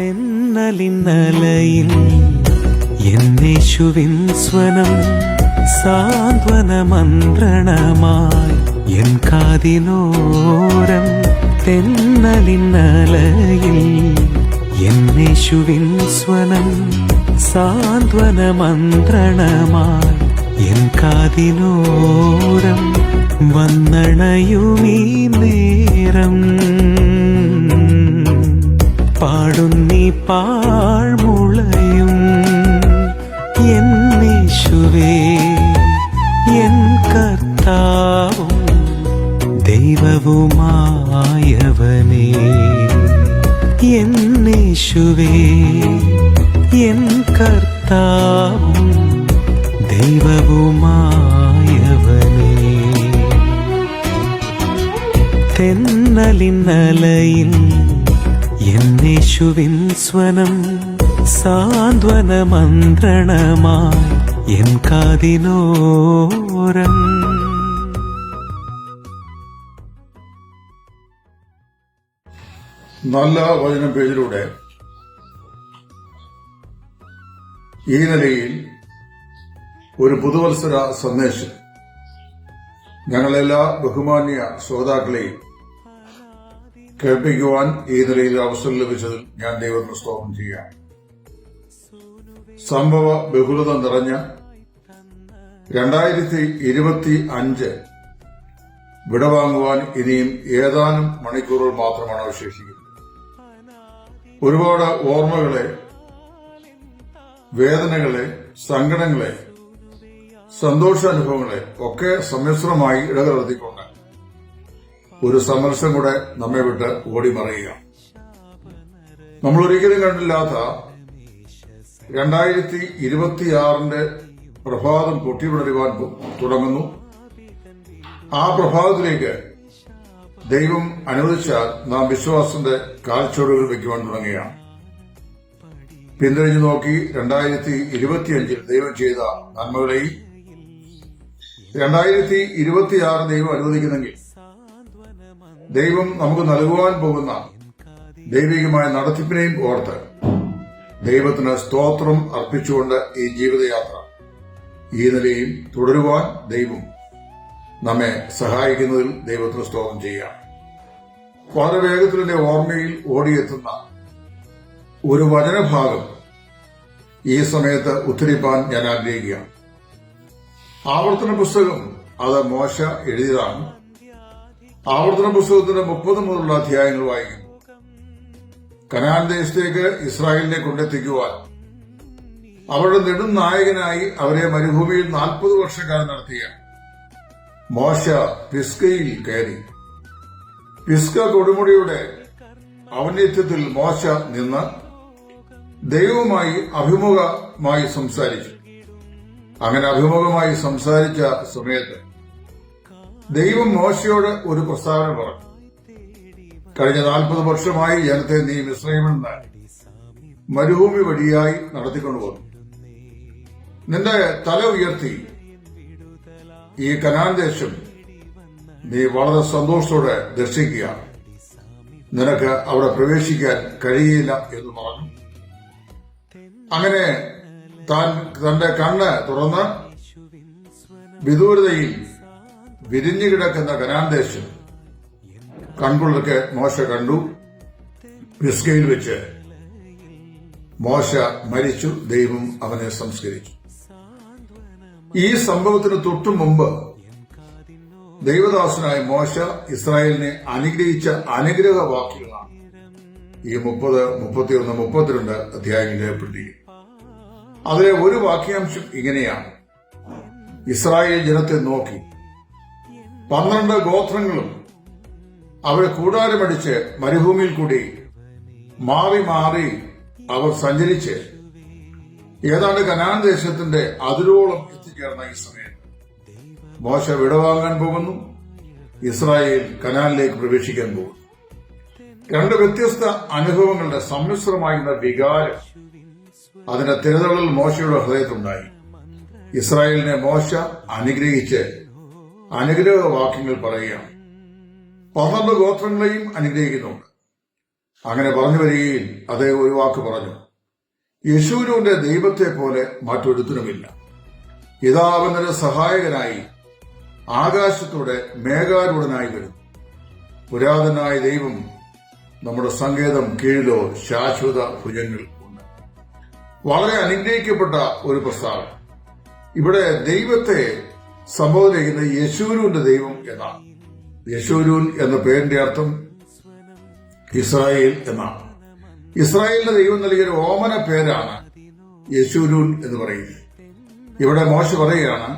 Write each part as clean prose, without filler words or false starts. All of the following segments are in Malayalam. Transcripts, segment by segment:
തെന്നലിന്നലയിൽ എന്നേശുവിൻ സ്വനം സാന്ത്വന മന്ത്രണമായി എൻ കാതിനോരം. തെന്നലിന്നലയിൽ എന്നേശുവിൻ സ്വനം സാന്ത്വന മന്ത്രണമായി എൻ കാതിനോരം. വന്നണയുമീ നേരം പാടുന്നീ പാഴ്മുളയും എന്നേശുവേ എൻ കർത്താവും ദൈവവുമായവനേ. എന്നേശുവേ എൻ കർത്താവും ദൈവവുമായവനേ. തെന്നലിന്നലയിൽ എന്നേശുവിൻ സ്വനം സാന്ത്വന മന്ത്രണമായി എൻ കാതിനോരം. നല്ല വചനം പേജിലൂടെ ഈ നിലയിൽ ഒരു പുതുവത്സര സന്ദേശം ഞങ്ങളെല്ലാ ബഹുമാന്യ ശ്രോതാക്കളെയും കേൾപ്പിക്കുവാൻ ഈ നിലയിൽ അവസരം ലഭിച്ചതിൽ ഞാൻ ദൈവത്തിന് സ്തോത്രം ചെയ്യാം. സംഭവ ബഹുലത നിറഞ്ഞ 2025 വിടവാങ്ങുവാൻ ഇനിയും ഏതാനും മണിക്കൂറുകൾ മാത്രമാണ് അവശേഷിക്കുന്നത്. ഒരുപാട് ഓർമ്മകളെ, വേദനകളെ, സങ്കടങ്ങളെ, സന്തോഷാനുഭവങ്ങളെ ഒക്കെ സമ്മിശ്രമായി ഇടകലർത്തിക്കൊണ്ട് ഒരു സമരസം കൂടെ നമ്മെ വിട്ട് ഓടിമറയുക. നമ്മൾ ഒരിക്കലും കണ്ടില്ലാത്ത 2026 പ്രഭാതം പൊട്ടിവിടരുവാൻ തുടങ്ങുന്നു. ആ പ്രഭാതത്തിലേക്ക് ദൈവം അനുവദിച്ചാൽ നാം വിശ്വാസത്തിന്റെ കാൽച്ചുവടുകൾ വയ്ക്കുവാൻ തുടങ്ങുകയാണ്. പിന്തിരിഞ്ഞു നോക്കി 2025 ദൈവം ചെയ്ത നന്മകളെയും 2026 ദൈവം അനുവദിക്കുന്നെങ്കിൽ ദൈവം നമുക്ക് നൽകുവാൻ പോകുന്ന ദൈവികമായ നടത്തിപ്പിനെയും ഓർത്ത് ദൈവത്തിന് സ്തോത്രം അർപ്പിച്ചുകൊണ്ട് ഈ ജീവിതയാത്ര ഈ നിലയിൽ തുടരുവാൻ ദൈവം നമ്മെ സഹായിക്കുന്നതിൽ ദൈവത്തിന് സ്തോത്രം ചെയ്യാം. വളരെ വേഗത്തിൽ എന്റെ ഓർമ്മയിൽ ഓടിയെത്തുന്ന ഒരു വചനഭാഗം ഈ സമയത്ത് ഉദ്ധരിപ്പാൻ ഞാൻ ആഗ്രഹിക്കുകയാണ്. ആവർത്തന പുസ്തകം അത് മോശ എഴുതിയതാണ്. ആവർത്തന പുസ്തകത്തിന്റെ 30 മുതലുള്ള അധ്യായങ്ങൾ വായിക്കുന്നു. കനാൻ ദേശത്തേക്ക് ഇസ്രായേലിനെ കൊണ്ടെത്തിക്കുവാൻ അവരുടെ നെടുനായകനായി അവരെ മരുഭൂമിയിൽ 40 വർഷക്കാലം നടത്തിയ മോശ പിസ്കയിൽ കയറി. പിസ്ക കൊടുമുടിയുടെ ഔന്നത്യത്തിൽ മോശ നിന്ന് ദൈവവുമായി അഭിമുഖമായി സംസാരിച്ചു. അങ്ങനെ അഭിമുഖമായി സംസാരിച്ച സമയത്ത് ദൈവം മോശയോട് ഒരു പ്രസ്താവന പറഞ്ഞു. കഴിഞ്ഞ 40 വർഷമായി ജനത്തെ നീ മിസ്രയീമിൽ നിന്ന് മരുഭൂമി വഴിയായി നടത്തിക്കൊണ്ടുപോകുന്നു. നിന്റെ തല ഉയർത്തി ഈ കനാൻ ദേശം നീ വളരെ സന്തോഷത്തോടെ ദർശിക്കുക. നിനക്ക് അവിടെ പ്രവേശിക്കാൻ കഴിയില്ല എന്ന് പറഞ്ഞു. അങ്ങനെ തന്റെ കണ്ണ് തുറന്ന് വിദൂരതയിൽ വിരിഞ്ഞു കിടക്കുന്ന കനാൻ ദേശം കൺകുളിർക്ക് മോശ കണ്ടു. പിസ്കയിൽ വെച്ച് മോശ മരിച്ചു. ദൈവം അവനെ സംസ്കരിച്ചു. ഈ സംഭവത്തിന് തൊട്ടു മുമ്പ് ദൈവദാസനായ മോശ ഇസ്രായേലിനെ അനുഗ്രഹിച്ച അനുഗ്രഹവാക്യങ്ങളാണ് ഈ 30, 31, 32 അധ്യായങ്ങൾ രേഖപ്പെടുത്തിയിരിക്കുന്നത്. അതിലെ ഒരു വാക്യാംശം ഇങ്ങനെയാണ്: ഇസ്രായേൽ ജനത്തെ നോക്കി 12 ഗോത്രങ്ങളും അവരെ കൂടാരമടിച്ച് മരുഭൂമിയിൽ കൂടി മാറി മാറി അവർ സഞ്ചരിച്ച് ഏതാണ്ട് കനാൻ ദേശത്തിന്റെ അതിരോളം എത്തിച്ചേർന്ന ഈ സമയത്ത് മോശ വിടവാങ്ങാൻ പോകുന്നു. ഇസ്രായേൽ കനാനിലേക്ക് പ്രവേശിക്കാൻ പോകുന്നു. 2 വ്യത്യസ്ത അനുഭവങ്ങളുടെ സമ്മിശ്രമായിരുന്ന വികാരം അതിന്റെ തിരതള്ളൽ മോശയുടെ ഹൃദയത്തിലുണ്ടായി. ഇസ്രായേലിനെ മോശ അനുഗ്രഹിച്ച് അനുഗ്രഹവാക്യങ്ങൾ പറയുകയാണ്. 12 ഗോത്രങ്ങളെയും അനുഗ്രഹിക്കുന്നുണ്ട്. അങ്ങനെ പറഞ്ഞു വരികയിൽ അദ്ദേഹം ഒരു വാക്ക് പറഞ്ഞു, യെശൂരൂന്റെ ദൈവത്തെ പോലെ മറ്റൊരുത്തനുമില്ല. ഇതാ അവന്റെ സഹായകനായി ആകാശത്തൂടെ മേഘാരൂഢനായി വരുന്നു. പുരാതനായ ദൈവം നമ്മുടെ സങ്കേതം കീഴിലോ ശാശ്വത ഭുജങ്ങൾ ഉണ്ട്. വളരെ അനുഗ്രഹിക്കപ്പെട്ട ഒരു പ്രസ്താവന. ഇവിടെ ദൈവത്തെ സംബോധന ചെയ്യുന്ന യെശൂരൂന്റെ ദൈവം എന്നാണ്. യെശൂരൂൻ എന്ന പേരിന്റെ അർത്ഥം ഇസ്രായേൽ എന്നാണ്. ഇസ്രായേലിന്റെ ദൈവം നൽകിയൊരു ഓമന പേരാണ് യെശൂരൂൻ എന്ന് പറയുന്നത്. ഇവിടെ മോശ പറയുകയാണ്,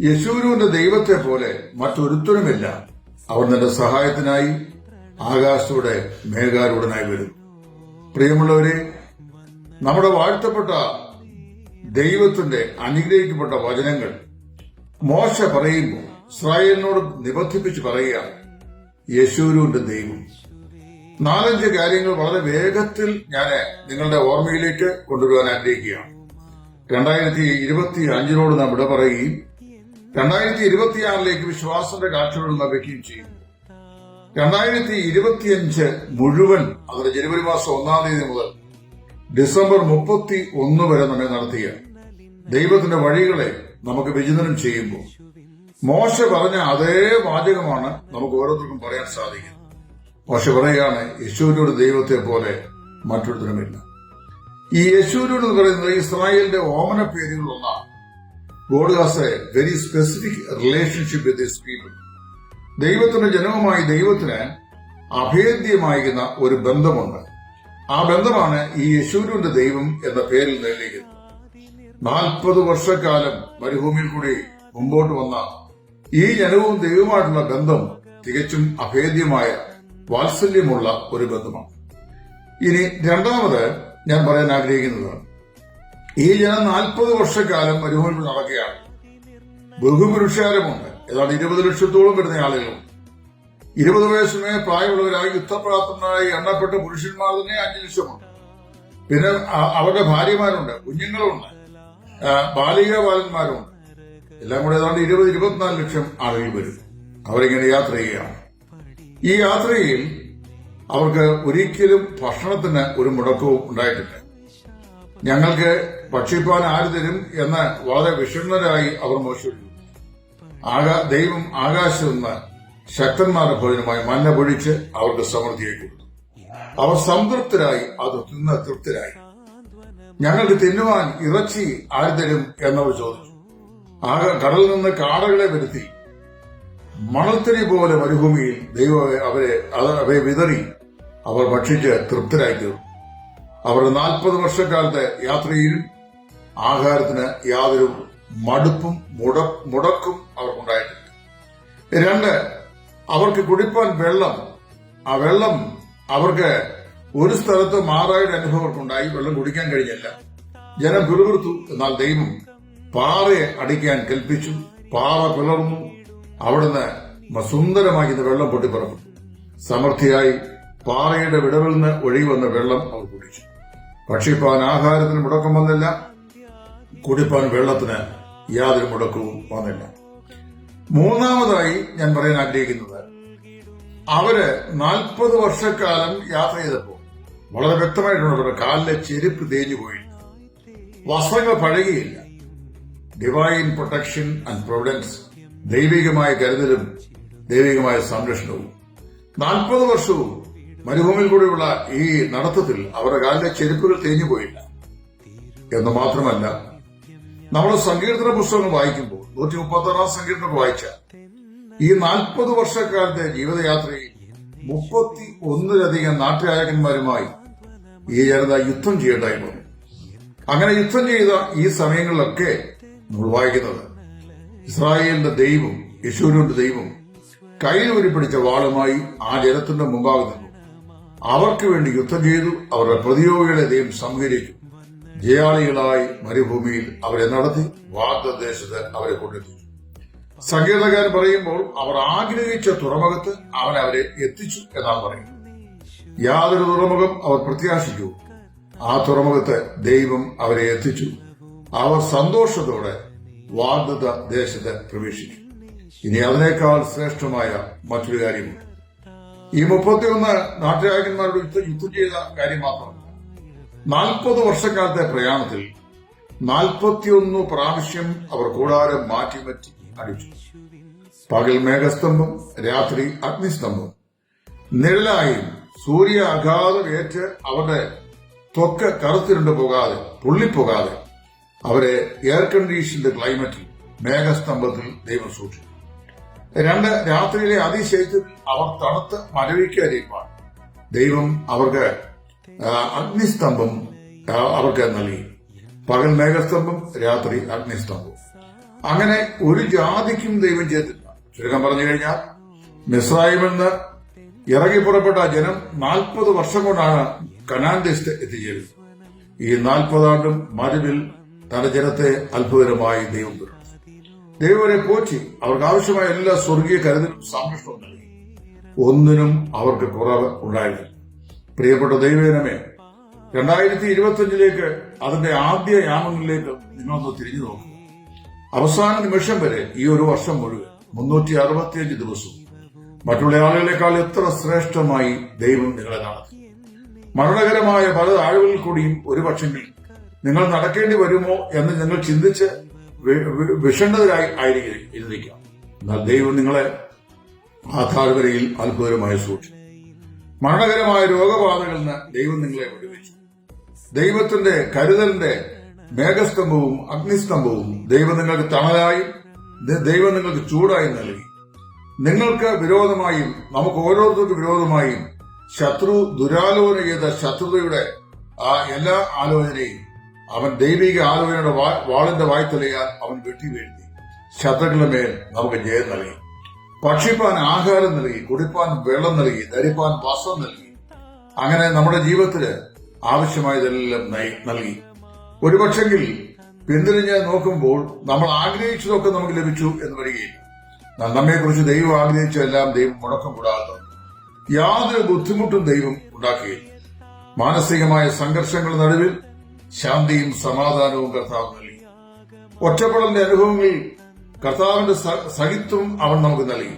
യെശൂരൂന്റെ ദൈവത്തെ പോലെ മറ്റൊരുത്തനുമില്ല. അവൻ തന്റെ സഹായത്തിനായി ആകാശത്തൂടെ മേഘാരൂഢനായി വരും. പ്രിയമുള്ളവരെ, നമ്മുടെ വാഴ്ത്തപ്പെട്ട ദൈവത്തിന്റെ അനുഗ്രഹിക്കപ്പെട്ട വചനങ്ങൾ മോശ പറയുമ്പോൾ ഇസ്രായേലിനോട് നിബന്ധിപ്പിച്ച് പറയുകയാണ് യെശൂരൂന്റെ ദൈവം. 4-5 കാര്യങ്ങൾ വളരെ വേഗത്തിൽ ഞാൻ നിങ്ങളുടെ ഓർമ്മയിലേക്ക് കൊണ്ടുവരുവാൻ ആഗ്രഹിക്കുകയാണ്. 2025 നാം വിട പറയുകയും 2026 വിശ്വാസത്തിന്റെ കാഴ്ചകൾ നാം വെക്കുകയും ചെയ്യും. 2025 മുഴുവൻ, അതായത് ജനുവരി മാസം 1-ാം തീയതി മുതൽ ഡിസംബർ 31 വരെ നമ്മെ നടത്തിയ ദൈവത്തിന്റെ വഴികളെ നമുക്ക് വിചിന്തനം ചെയ്യുമ്പോൾ മോശ പറഞ്ഞ അതേ വാചകമാണ് നമുക്ക് ഓരോരുത്തർക്കും പറയാൻ സാധിക്കുന്നത്. മോശ പറയുകയാണ്, യെശൂരൂന്റെ ദൈവത്തെ പോലെ മറ്റൊരുത്തനുമില്ല. ഈ യെശൂരൂൻ എന്ന് പറയുന്നത് ഇസ്രായേലിന്റെ ഓമന പേരുകൾ ഒന്നാണ്. God has A very specific relationship with this people. ദൈവത്തിന്റെ ജനവുമായി ദൈവത്തിന് അഭേദ്യമായിരുന്ന ഒരു ബന്ധമുണ്ട്. ആ ബന്ധമാണ് ഈ യെശൂരൂന്റെ ദൈവം എന്ന പേരിൽ നിലനിൽക്കുന്നത്. 40 വർഷക്കാലം മരുഭൂമിയിൽ കൂടി മുമ്പോട്ട് വന്ന ഈ ജനവും ദൈവവുമായിട്ടുള്ള ബന്ധം തികച്ചും അഭേദ്യമായ വാത്സല്യമുള്ള ഒരു ബന്ധമാണ്. ഇനി രണ്ടാമത് ഞാൻ പറയാൻ ആഗ്രഹിക്കുന്നത്, ഈ ജനം 40 വർഷക്കാലം മരുഭൂമിയിൽ നടക്കുകയാണ്. ബഹുപുരുഷാരമുണ്ട്. ഏതാണ്ട് 20 ലക്ഷത്തോളം വരുന്ന ആളുകളുണ്ട്. 20 വയസ്സിന് പ്രായമുള്ളവരായി യുദ്ധപ്രാപ്തനായി എണ്ണപ്പെട്ട പുരുഷന്മാർ തന്നെ 5 ലക്ഷമുണ്ട്. പിന്നെ അവരുടെ ഭാര്യമാരുണ്ട്, കുഞ്ഞുങ്ങളുണ്ട്, ബാലിക ബാലന്മാരുണ്ട്. എല്ലാം കൂടെ ഏതാണ്ട് 20-24 ലക്ഷം ആളുകൾ വരും. അവരിങ്ങനെ യാത്ര ചെയ്യുകയാണ്. ഈ യാത്രയിൽ അവർക്ക് ഒരിക്കലും ഭക്ഷണത്തിന് ഒരു മുടക്കവും ഉണ്ടായിട്ടില്ല. ഞങ്ങൾക്ക് ഭക്ഷിപ്പാൻ ആര് തരും എന്ന് വളരെ വിഷണ്ണരായി അവർ മോശിച്ചു. ദൈവം ആകാശത്ത് നിന്ന് ശക്തന്മാരുടെ ഭോജനമായി മന്ന പൊഴിച്ച് അവർക്ക് സമൃദ്ധിയായി കൊടുത്തു. അവർ സംതൃപ്തരായി, അത് തിന്ന് തൃപ്തരായി. ഞങ്ങൾക്ക് തിന്നുവാൻ ഇറച്ചി ആര് തരും എന്നവർ ചോദിച്ചു. കടലിൽ നിന്ന് കാടകളെ വരുത്തി മണൽത്തരി പോലെ മരുഭൂമിയിൽ ദൈവം അവയെ വിതറി അവർ ഭക്ഷിച്ച് തൃപ്തരായി തീർന്നു. അവരുടെ 40 വർഷക്കാലത്തെ യാത്രയിൽ ആഹാരത്തിന് യാതൊരു മടുപ്പും മുടക്കും അവർക്കുണ്ടായിട്ടില്ല. 2, അവർക്ക് കുടിപ്പാൻ വെള്ളം. ആ വെള്ളം അവർക്ക് ഒരു സ്ഥലത്ത് മാറായുടെ അനുഭവം അവർക്കുണ്ടായി. വെള്ളം കുടിക്കാൻ കഴിഞ്ഞില്ല. ജനം പിറുപിറുത്തു. എന്നാൽ ദൈവം പാറയെ അടിക്കാൻ കൽപ്പിച്ചു. പാറ പിളർന്നു. അവിടുന്ന് സുന്ദരമാകുന്ന വെള്ളം പൊട്ടിപ്പറന്നു. സമൃദ്ധിയായി പാറയുടെ വിടവിൽ നിന്ന് ഒഴുകി വന്ന വെള്ളം അവർ കുടിച്ചു. ഭക്ഷിപ്പാൻ ആഹാരത്തിന് മുടക്കം വന്നില്ല. കുടിപ്പാൻ വെള്ളത്തിന് യാതൊരു മുടക്കവും വന്നില്ല. മൂന്നാമതായി ഞാൻ പറയാൻ ആഗ്രഹിക്കുന്നത്, അവര് 40 വർഷക്കാലം യാത്ര ചെയ്തപ്പോൾ വളരെ വ്യക്തമായിട്ടുണ്ട് അവരുടെ കാലിലെ ചെരുപ്പ് തേഞ്ഞു പോയില്ല, വസ്ത്രങ്ങൾ പഴകിയില്ല. ഡിവൈൻ പ്രൊട്ടക്ഷൻ ആൻഡ് പ്രൊവിഡൻസ്, ദൈവികമായ കരുതലും ദൈവികമായ സംരക്ഷണവും. 40 വർഷവും മരുഭൂമിയിൽ കൂടെയുള്ള ഈ നടത്തത്തിൽ അവരുടെ കാലിലെ ചെരുപ്പുകൾ തേഞ്ഞു പോയില്ല. എന്ന് മാത്രമല്ല, നമ്മൾ സങ്കീർത്തന പുസ്തകങ്ങൾ വായിക്കുമ്പോൾ 136 സങ്കീർത്തനം വായിച്ച ഈ 40 വർഷക്കാലത്തെ ജീവിതയാത്രയിൽ 31ലധികം നാട്ടുരാജാക്കന്മാരുമായി ഈ ജനത യുദ്ധം ചെയ്യേണ്ടായി വന്നു. അങ്ങനെ യുദ്ധം ചെയ്ത ഈ സമയങ്ങളിലൊക്കെ നമ്മൾ വായിക്കുന്നത് ഇസ്രായേലിന്റെ ദൈവം, യെശൂരൂന്റെ ദൈവം കയ്യിൽ ഉരുപ്പിടിച്ച വാളുമായി ആ ജനത്തിന്റെ മുമ്പാകെ നിന്നു. അവർക്ക് വേണ്ടി യുദ്ധം ചെയ്തു. അവരുടെ പ്രതിയോഗികളെ ദൈവം സംഹരിച്ചു. ജയാളികളായി മരുഭൂമിയിൽ അവരെ നടത്തി വാഗ്ദത്തദേശത്ത് അവരെ കൊണ്ടെത്തിച്ചു. സങ്കീർത്തനക്കാരൻ പറയുമ്പോൾ അവർ ആഗ്രഹിച്ച തുറമുഖത്ത് അവൻ അവരെ എത്തിച്ചു എന്നാണ് പറയുന്നത്. യാതൊരു തുറമുഖം അവർ പ്രത്യാശിച്ചു, ആ തുറമുഖത്ത് ദൈവം അവരെ എത്തിച്ചു. അവർ സന്തോഷത്തോടെ വാഗ്ദത്ത ദേശത്ത് പ്രവേശിച്ചു. ഇനി അതിനേക്കാൾ ശ്രേഷ്ഠമായ മറ്റൊരു കാര്യമുണ്ട്. ഈ 31 നാട്ടുരാജന്മാരോട് യുദ്ധം ചെയ്ത കാര്യം മാത്രമല്ല, 40 വർഷക്കാലത്തെ പ്രയാണത്തിൽ 41 പ്രാവശ്യം അവർ കൂടാരം മാറ്റി അടിച്ചു. പകൽ മേഘസ്തംഭം, രാത്രി അഗ്നിസ്തംഭം. നിഴലായും സൂര്യാഘാതമേറ്റ് അവരുടെ ത്വക്ക് കറുത്തിരുണ്ട് പോകാതെ, പൊള്ളിപ്പോകാതെ അവരെ എയർ കണ്ടീഷൻഡ് ക്ലൈമറ്റിൽ മേഘസ്തംഭത്തിൽ ദൈവം സൂക്ഷിച്ചു. 2 രാത്രിയിലെ അതിശൈത്യത്തിൽ അവർ തണുത്ത് മരവിക്കാതിരിക്കാൻ ദൈവം അവർക്ക് അഗ്നിസ്തംഭം അവർക്ക് നൽകി. പകൽ മേഘസ്തംഭം, രാത്രി അഗ്നിസ്തംഭം. അങ്ങനെ ഒരു ജാതിക്കും ദൈവം ചെയ്തില്ല. ചുരുക്കം പറഞ്ഞു കഴിഞ്ഞാൽ, മിസ്രയീമിൽ നിന്ന് ഇറങ്ങി പുറപ്പെട്ട ജനം 40 വർഷം കൊണ്ടാണ് കനാൻ ദേശത്ത് എത്തിച്ചേരുന്നത്. ഈ 40 ആണ്ടും മരുവിൽ തന്റെ ജനത്തെ അത്ഭുതകരമായി ദൈവം തുടർന്നു. ദൈവം അവരെ പോറ്റി അവർക്ക് ആവശ്യമായ എല്ലാ സ്വർഗീയ കരുതലും സംരക്ഷണവും നൽകി. ഒന്നിനും അവർക്ക് കുറവ് ഉണ്ടായിരുന്നില്ല. പ്രിയപ്പെട്ട ദൈവജനമേ, 2025 അതിന്റെ ആദ്യ യാമങ്ങളിലേക്ക് നിങ്ങളൊന്ന് തിരിഞ്ഞു നോക്കുക. അവസാന നിമിഷം വരെ ഈ ഒരു വർഷം മുഴുവൻ 365 ദിവസവും മറ്റുള്ള ആളുകളെക്കാൾ എത്ര ശ്രേഷ്ഠമായി ദൈവം നിങ്ങളെ നടത്തി. മരണകരമായ പല താഴ്വകളിൽ കൂടിയും ഒരു പക്ഷെങ്കിൽ നിങ്ങൾ നടക്കേണ്ടി വരുമോ എന്ന് നിങ്ങൾ ചിന്തിച്ച് വിഷണ്ണതരായി ഇരുന്നിരിക്കാം. എന്നാൽ ദൈവം നിങ്ങളെ ആ താഴ്വരയിൽ അത്ഭുതകരമായി സൂക്ഷിച്ചു. മരണകരമായ രോഗബാധകളിൽ നിന്ന് ദൈവം നിങ്ങളെ വിടുവിച്ചു. ദൈവത്തിന്റെ കരുതലിന്റെ മേഘസ്തംഭവും അഗ്നിസ്തംഭവും ദൈവം നിങ്ങൾക്ക് തണലായും ദൈവം നിങ്ങൾക്ക് ചൂടായും നൽകി. നിങ്ങൾക്ക് വിരോധമായും നമുക്ക് ഓരോരുത്തർക്കും വിരോധമായും ശത്രു ദുരാലോചന ചെയ്ത ശത്രുതയുടെ ആ എല്ലാ ആലോചനയും അവൻ ദൈവിക ആലോചനയുടെ വാളിന്റെ വായ്ത്തലയാൽ അവൻ വെട്ടിവീഴ്ത്തി. ശത്രുക്കളുടെ മേൽ നമുക്ക് ജയം നൽകി. ഭക്ഷിപ്പാൻ ആഹാരം നൽകി, കുടിപ്പാൻ വെള്ളം നൽകി, ധരിപ്പാൻ വസ്ത്രം നൽകി. അങ്ങനെ നമ്മുടെ ജീവിതത്തില് ആവശ്യമായതെല്ലാം നൽകി. ഒരുപക്ഷെങ്കിൽ പിന്തിരിഞ്ഞ് നോക്കുമ്പോൾ നമ്മൾ ആഗ്രഹിച്ചതൊക്കെ നമുക്ക് ലഭിച്ചു എന്ന് വരികയില്ല. നമ്മെക്കുറിച്ച് ദൈവം ആഗ്രഹിച്ചതെല്ലാം ദൈവം മുടക്കം കൂടാതെ യാതൊരു ബുദ്ധിമുട്ടും ദൈവം ഉണ്ടാക്കുകയില്ല. മാനസികമായ സംഘർഷങ്ങളുടെ നടുവിൽ ശാന്തിയും സമാധാനവും കർത്താവ് നൽകി. ഒറ്റപ്പെടലിന്റെ അനുഭവങ്ങളിൽ കർത്താവിന്റെ സഹിത്വം അവൻ നമുക്ക് നൽകി.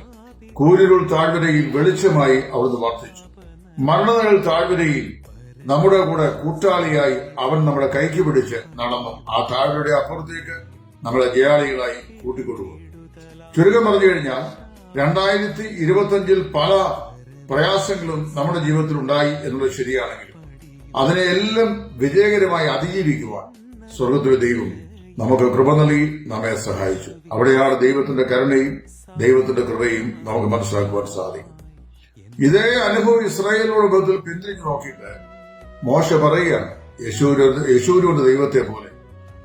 കൂരിരുൾ താഴ്വരയിൽ വെളിച്ചമായി അവിടുന്ന് വർദ്ധിച്ചു. മരണനിഴൽ താഴ്വരയിൽ നമ്മുടെ കൂടെ കൂട്ടാളിയായി അവൻ നമ്മുടെ കൈക്ക് പിടിച്ച് നടന്നു. ആ താഴ്വരയുടെ അപ്പുറത്തേക്ക് നമ്മളെ ജയാളികളായി കൂട്ടിക്കൊണ്ടുപോയി. ചുരുക്കം പറഞ്ഞു കഴിഞ്ഞാൽ 2025 പല പ്രയാസങ്ങളും നമ്മുടെ ജീവിതത്തിൽ ഉണ്ടായി എന്നുള്ളത് ശരിയാണെങ്കിലും അതിനെയെല്ലാം വിജയകരമായി അതിജീവിക്കുവാൻ സ്വർഗത്തിലെ ദൈവം നമുക്ക് കൃപ നൽകി നമ്മെ സഹായിച്ചു. അവിടെയാണ് ദൈവത്തിന്റെ കരുണയും ദൈവത്തിന്റെ കൃപയും നമുക്ക് മനസ്സിലാക്കുവാൻ സാധിക്കും. ഇതേ അനുഭവം ഇസ്രായേലിനോട് ബന്ധത്തിൽ പിന്തിരിഞ്ഞു നോക്കിയിട്ട് മോശ പറയുകയാണ്, യേശുവിനോട് ദൈവത്തെ പോലെ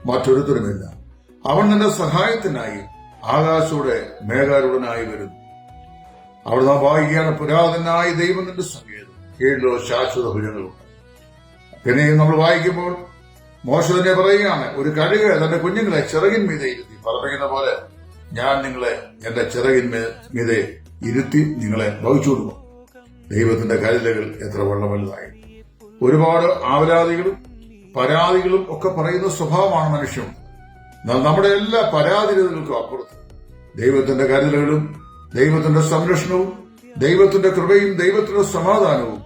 മറ്റൊരുത്തരുമില്ല. അവൻ നിന്റെ സഹായത്തിനായി ആകാശയുടെ മേഘാരൂഢനായി വരുന്നു. അവിടെ നാം വായിക്കുകയാണ്, പുരാതനായ ദൈവം നിന്റെ സങ്കേതം, കീഴിലോ ശാശ്വത ഭുജങ്ങളുണ്ട്. പിന്നെയും നമ്മൾ വായിക്കുമ്പോൾ മോശ തന്നെ പറയുകയാണ്, ഒരു കഴുക തന്റെ കുഞ്ഞുങ്ങളെ ചിറകിന്മീതെ ഇരുത്തി പറയുന്ന പോലെ ഞാൻ നിങ്ങളെ എന്റെ ചിറകിന്മീതെ ഇരുത്തി നിങ്ങളെ വഹിച്ചുകൊടുക്കും. ദൈവത്തിന്റെ കരുതലുകൾ എത്ര വലുതായി. ഒരുപാട് ആവലാതികളും പരാതികളും ഒക്കെ പറയുന്ന സ്വഭാവമാണ് മനുഷ്യൻ. എന്നാൽ നമ്മുടെ എല്ലാ പരാതികൾക്കും അപ്പുറത്ത് ദൈവത്തിന്റെ കരുതലുകളും ദൈവത്തിന്റെ സംരക്ഷണവും ദൈവത്തിന്റെ കൃപയും ദൈവത്തിന്റെ സമാധാനവും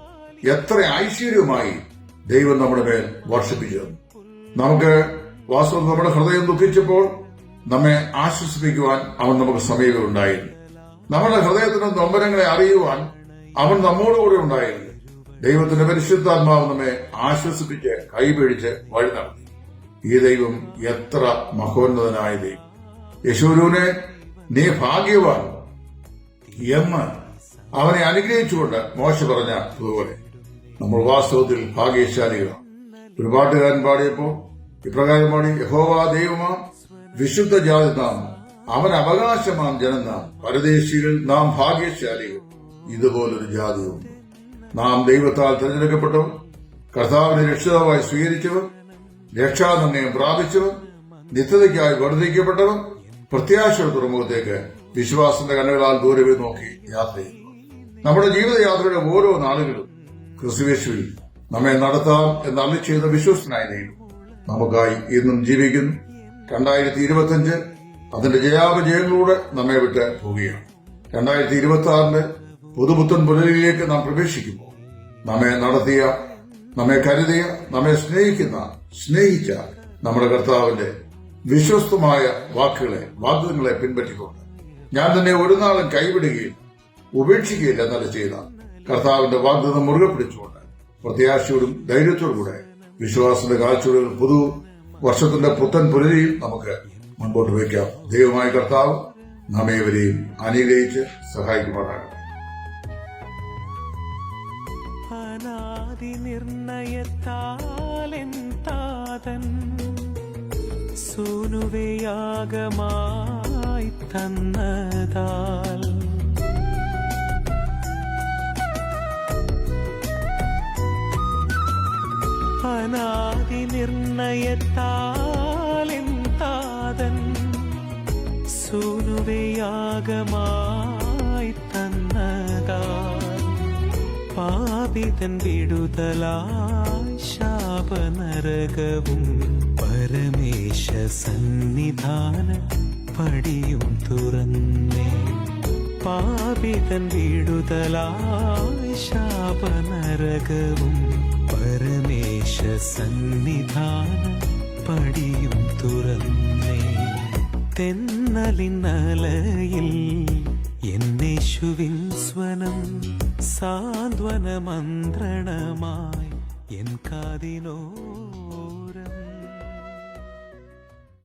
എത്ര ഐശ്വര്യവുമായി ദൈവം നമ്മുടെ മേൽ വർഷിപ്പിച്ചു. നമുക്ക് വാസ്തവം നമ്മുടെ ഹൃദയം ദുഃഖിച്ചപ്പോൾ നമ്മെ ആശ്വസിപ്പിക്കുവാൻ അവൻ നമുക്ക് സമീപമുണ്ടായിരുന്നു. നമ്മുടെ ഹൃദയത്തിന്റെ നൊമ്പരങ്ങളെ അറിയുവാൻ അവൻ നമ്മോടുകൂടെ ഉണ്ടായിരുന്നു. ദൈവത്തിന്റെ പരിശുദ്ധാത്മാവ് നമ്മെ ആശ്വസിപ്പിച്ച് കൈപിടിച്ച് വഴി നടത്തി. ഈ ദൈവം എത്ര മഹോന്നതനായ ദൈവം. യശൂരൂനെ നീ ഭാഗ്യവാൻ എന്ന് അവനെ അനുഗ്രഹിച്ചുകൊണ്ട് മോശ പറഞ്ഞ അതുപോലെ നമ്മൾ വാസ്തവത്തിൽ ഭാഗ്യശാലികളാണ്. ഒരു പാട്ടുകാരൻ പാടിയപ്പോൾ ഇപ്രകാരം പാടി, യഹോവ ദൈവമാം വിശുദ്ധ ജാതി നാം, അവൻ അവകാശമാം ജനം നാം, പരദേശികൾ നാം ഭാഗ്യശാലികൾ, ഇതുപോലൊരു ജാതിയുണ്ട്. നാം ദൈവത്താൽ തിരഞ്ഞെടുക്കപ്പെട്ടവർ, കർത്താവിനെ രക്ഷിതാവായി സ്വീകരിച്ചവർ, രക്ഷാനിർണയം പ്രാപിച്ചവർ, നിത്യതയ്ക്കായി വർദ്ധിക്കപ്പെട്ടവർ, പ്രത്യാശയുടെ തുറമുഖത്തേക്ക് വിശ്വാസത്തിന്റെ കണ്ണുകളാൽ ദൂരവേ നോക്കി യാത്ര ചെയ്യുന്നു. നമ്മുടെ ജീവിതയാത്രയുടെ ഓരോ നാളുകളും ക്രിസ്തുയേശുവിൽ നമ്മെ നടത്താം എന്ന് അരുളി ചെയ്ത വിശ്വസ്തനായ ദൈവം നമുക്കായി ഇന്നും ജീവിക്കുന്നു. 2025 അതിന്റെ ജയാപജയങ്ങളിലൂടെ നമ്മെ വിട്ട് പോവുകയാണ്. 2026 പുതുപുത്തൻ പുലരിയിലേക്ക് നാം പ്രവേശിക്കുമ്പോൾ നമ്മെ നടത്തിയ, നമ്മെ കരുതിയ, നമ്മെ സ്നേഹിച്ച നമ്മുടെ കർത്താവിന്റെ വിശ്വസ്തമായ വാഗ്ദത്തങ്ങളെ പിൻപറ്റിക്കൊണ്ട് ഞാൻ തന്നെ ഒരു നാളും കൈവിടുകയും ഉപേക്ഷിക്കുകയില്ല എന്നല്ല ചെയ്ത കർത്താവിന്റെ വാഗ്ദത്തം മുറുകെ പിടിച്ചുകൊണ്ട് പ്രത്യാശയോടും ധൈര്യത്തോടും കൂടെ വിശ്വാസത്തിന്റെ കാഴ്ചകളിൽ പുതു വർഷത്തിന്റെ പുത്തൻ പുലരിയും നമുക്ക് മുൻപോട്ട് വയ്ക്കാം. ദൈവമായ കർത്താവ് നമ്മേവരെയും അനുഗ്രഹിച്ച് സഹായിക്കുമാറാകട്ടെ. അനാദി നിർണയത്താലെൻ താതൻ സൂനുവയാഗമായി തന്നതാൽ അനാദി നിർണയത്താലെൻ താതൻ സൂനുവയാഗമായി തന്നതാൽ പാപിതൻ വിടുതലായി ശാപനരകവും പരമേശ സന്നിധാന പടിയും തുറന്നേ. പാപിതൻ വിടുതലായി ശാപനരകവും പരമേശ സന്നിധാന പടിയും തുറന്നേ. തെന്നലിന്നലയിൽ എന്നേശുവിൻ സ്വനം സാന്ത്വനമന്ത്രണമായി എൻ കാതിനോ